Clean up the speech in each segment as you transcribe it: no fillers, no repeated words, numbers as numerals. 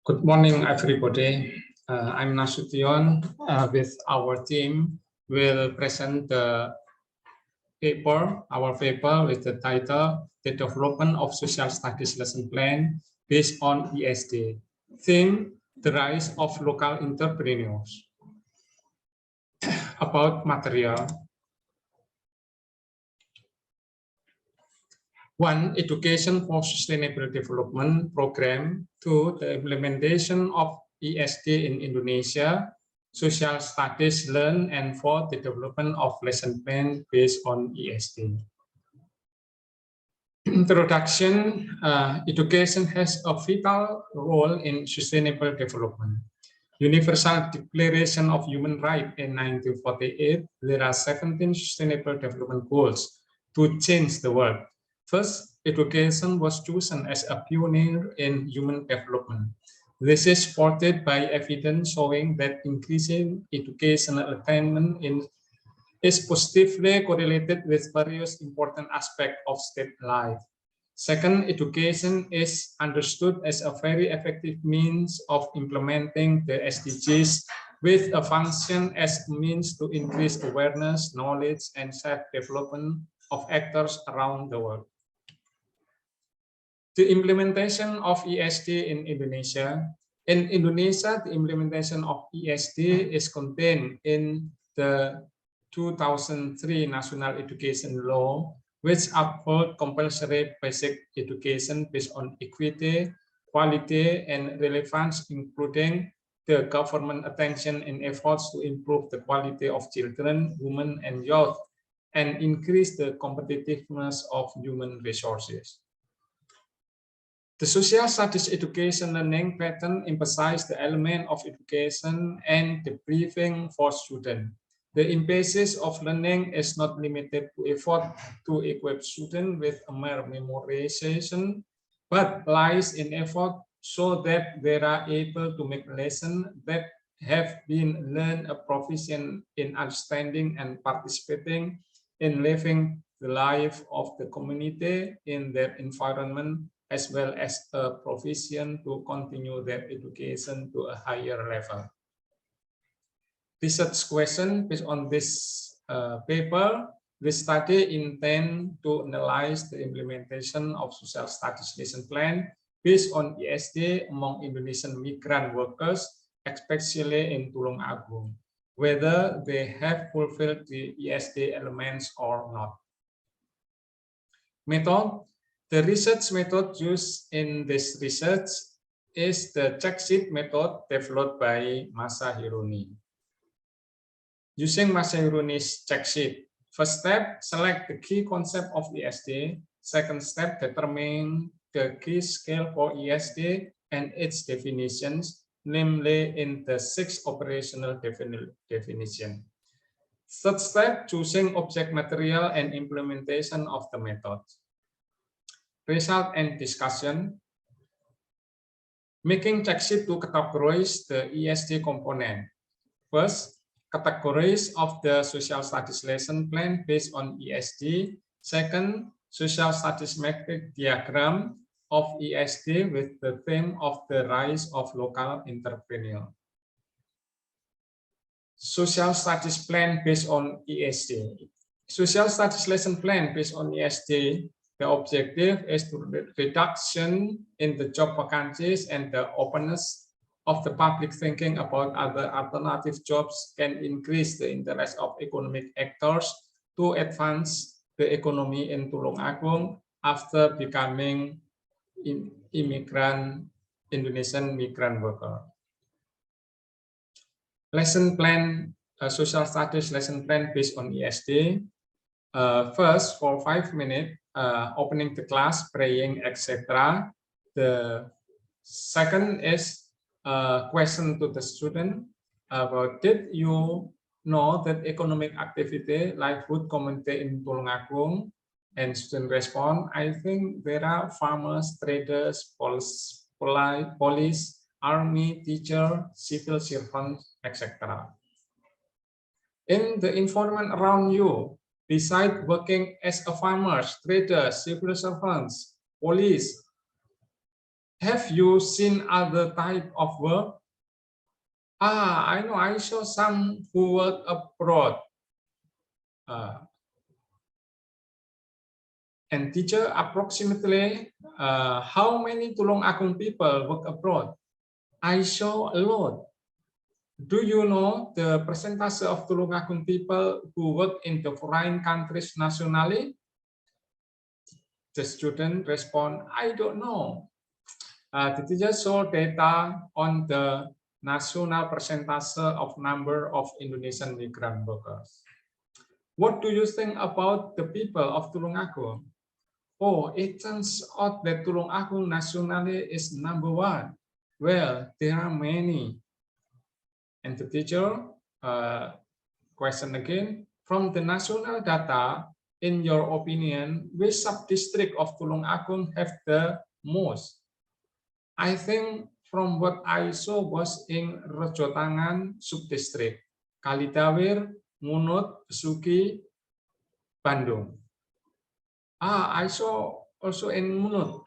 Good morning, everybody. I'm Nasution. With our team, will present our paper with the title "The Development of Social Studies Lesson Plan Based on ESD." Theme: The Rise of Local Entrepreneurs. About material. 1. Education for Sustainable Development Program. 2. The implementation of ESD in Indonesia, Social Studies Learn, and 4. The development of lesson plan based on ESD. Introduction. Education has a vital role in sustainable development. Universal Declaration of Human Rights in 1948, there are 17 Sustainable Development Goals to change the world. First, education was chosen as a pioneer in human development. This is supported by evidence showing that increasing educational attainment is positively correlated with various important aspects of state life. Second, education is understood as a very effective means of implementing the SDGs with a function as a means to increase awareness, knowledge, and self-development of actors around the world. The implementation of ESD in Indonesia. In Indonesia, the implementation of ESD is contained in the 2003 National Education Law, which uphold compulsory basic education based on equity, quality, and relevance, including the government attention and efforts to improve the quality of children, women, and youth, and increase the competitiveness of human resources. The social studies education learning pattern emphasizes the element of education and debriefing for students. The emphasis of learning is not limited to effort to equip students with a mere memorization, but lies in effort so that they are able to make lessons that have been learned a proficient in understanding and participating in living the life of the community in their environment, as well as a provision to continue their education to a higher level. Research question based on this paper, this study intends to analyze the implementation of social studies lesson plan based on ESD among Indonesian migrant workers, especially in Tulung Agung, whether they have fulfilled the ESD elements or not. Method. The research method used in this research is the check sheet method developed by Masahironi. Using Masahironi's check sheet, first step, select the key concept of ESD. Second step, determine the key scale for ESD and its definitions, namely in the 6 operational definition. Third step, choosing object material and implementation of the method. Result and discussion. Making check sheet to categorize the ESD component. First, categories of the social studies lesson plan based on ESD. Second, social studies matrix diagram of ESD with the theme of the rise of local entrepreneur. Social studies plan based on ESD. Social studies lesson plan based on ESD. The objective is to reduction in the job vacancies and the openness of the public thinking about other alternative jobs can increase the interest of economic actors to advance the economy in Tulung Agung after becoming Indonesian migrant worker. Lesson plan, social studies lesson plan based on ESD. First, for 5 minutes, opening the class, praying, etc. The second is a question to the student about, did you know that economic activity like food community in Tulung Agung? And student respond, I think there are farmers, traders, police, army, teacher, civil servants, etc. In the environment around you, besides working as a farmers, traders, civil servants, police, Have you seen other type of work? I know, I saw some who work abroad. And teacher, approximately how many Tulungagung people work abroad? I saw a lot. Do you know the percentage of Tulungagung people who work in the foreign countries nationally? The student respond, I don't know. The teacher saw data on the national percentage of number of Indonesian migrant workers. What do you think about the people of Tulungagung? Oh, it turns out that Tulungagung nationally is number one. Well, there are many. And the teacher question again, from the national data, in your opinion, which sub-district of Tulungagung have the most? I think from what I saw was in Rejotangan sub-district, Kalidawir, Munut, Besuki, Bandung. I saw also in Munut.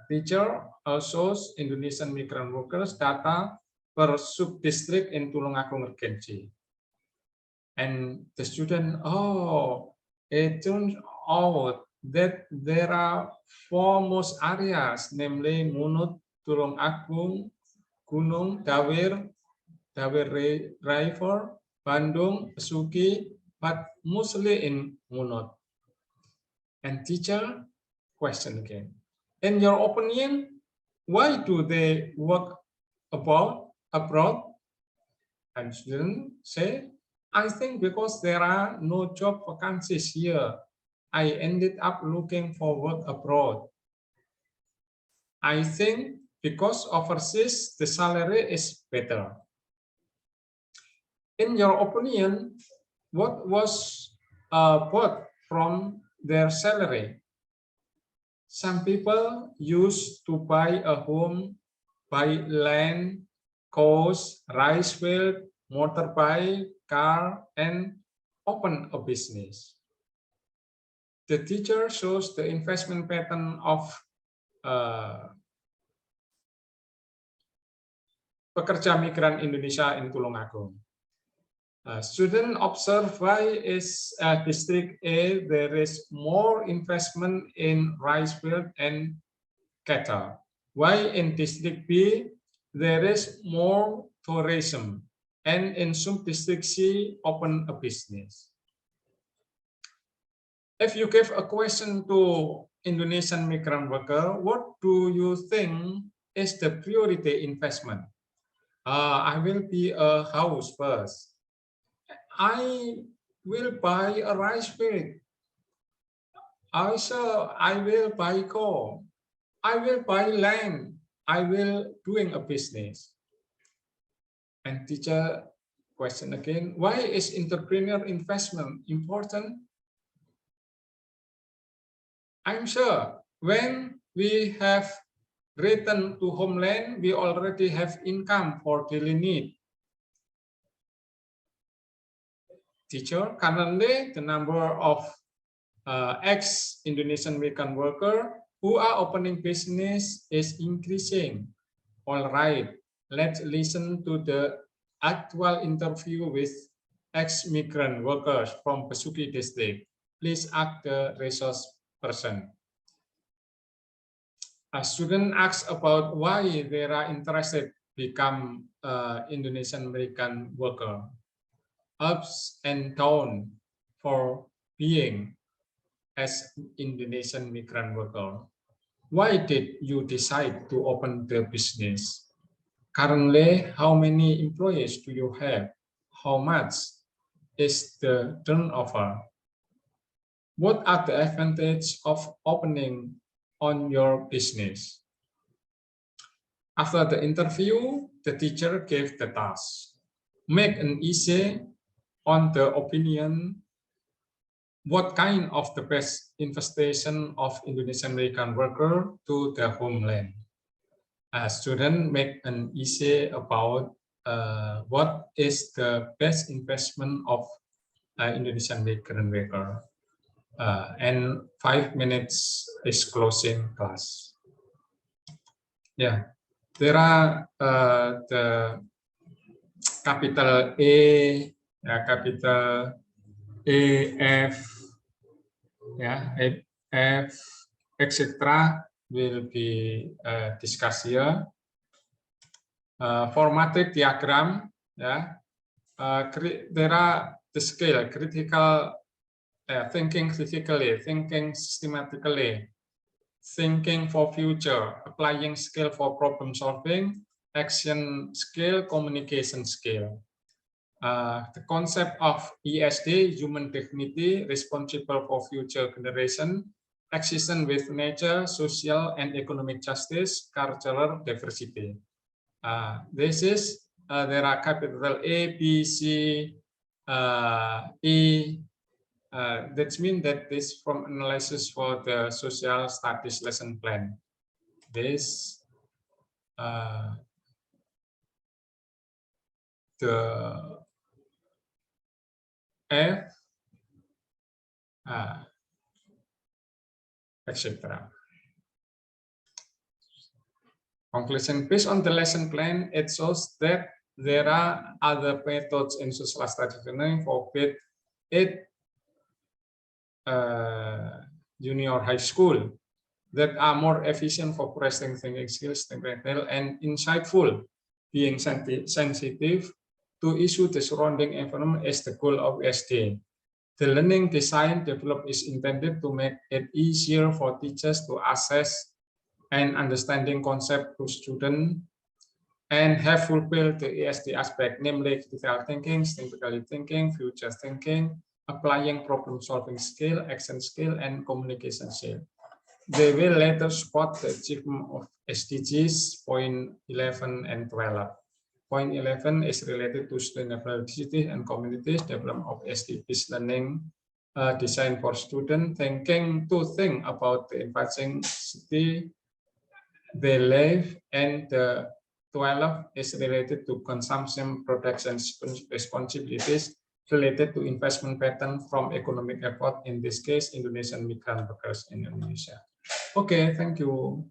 Teacher also Indonesian migrant workers data per sub-district in Tulungagung Regency. And the student, it turns out that there are 4 most areas, namely Munut, Tulungagung, Gunung, Dawir River, Bandung, Besuki, but mostly in Munut. And teacher, question again. In your opinion, why do they work abroad? And students say, I think because there are no job vacancies here, I ended up looking for work abroad. I think because overseas the salary is better. In your opinion, what was bought from their salary? Some people used to buy a home, buy land, cows, rice field, motorbike, car, and open a business. The teacher shows the investment pattern of pekerja migran Indonesia in Tulungagung. Student observe why is district A there is more investment in rice field and cattle. Why in district B there is more tourism, and in sub-district C open a business. If you give a question to Indonesian migrant worker, what do you think is the priority investment? I will be a house first. I will buy a rice field. Also, I will buy coal. I will buy land. I will doing a business. And teacher question again, why is entrepreneur investment important? I'm sure when we have returned to homeland, we already have income for daily need. Teacher, currently the number of ex-Indonesian migrant workers who are opening business is increasing. All right, let's listen to the actual interview with ex-migrant workers from Besuki district. Please ask the resource person. A student asks about why they are interested become Indonesian migrant worker. Ups and downs for being as Indonesian migrant worker. Why did you decide to open the business? Currently, how many employees do you have? How much is the turnover? What are the advantages of opening on your business? After the interview, the teacher gave the task. Make an essay on the opinion what kind of the best infestation of Indonesian migrant worker to the homeland. A student make an essay about what is the best investment of Indonesian migrant worker. And 5 minutes is closing class. Yeah, there are the capital A, capital A, F, yeah, F, etc. will be discussed here. For matrix diagram, yeah, there are the scale critical, thinking critically, thinking systematically, thinking for future, applying skill for problem solving, action skill, communication skill. The concept of ESD, human dignity, responsible for future generation, existence with nature, social and economic justice, cultural diversity. This is, there are capital A, B, C, E. That means that this from analysis for the social studies lesson plan. This the F, etc. Conclusion: based on the lesson plan, it shows that there are other methods in social studies learning for grade 8 junior high school that are more efficient for progressing thinking skills, and insightful, being sensitive to issue the surrounding environment is the goal of SD. The learning design developed is intended to make it easier for teachers to assess and understanding concept to students and have fulfilled the ESD aspect, namely critical thinking, systematically thinking, future thinking, applying problem solving skill, action skill, and communication skill. They will later support the achievement of SDGs point 11 and 12. Point 11 is related to sustainable cities and communities, development of SDGs learning design for students, thinking to think about the advancing city they live, and the 12 is related to consumption, production responsibilities related to investment pattern from economic effort, in this case, Indonesian migrant workers in Indonesia. Okay, thank you.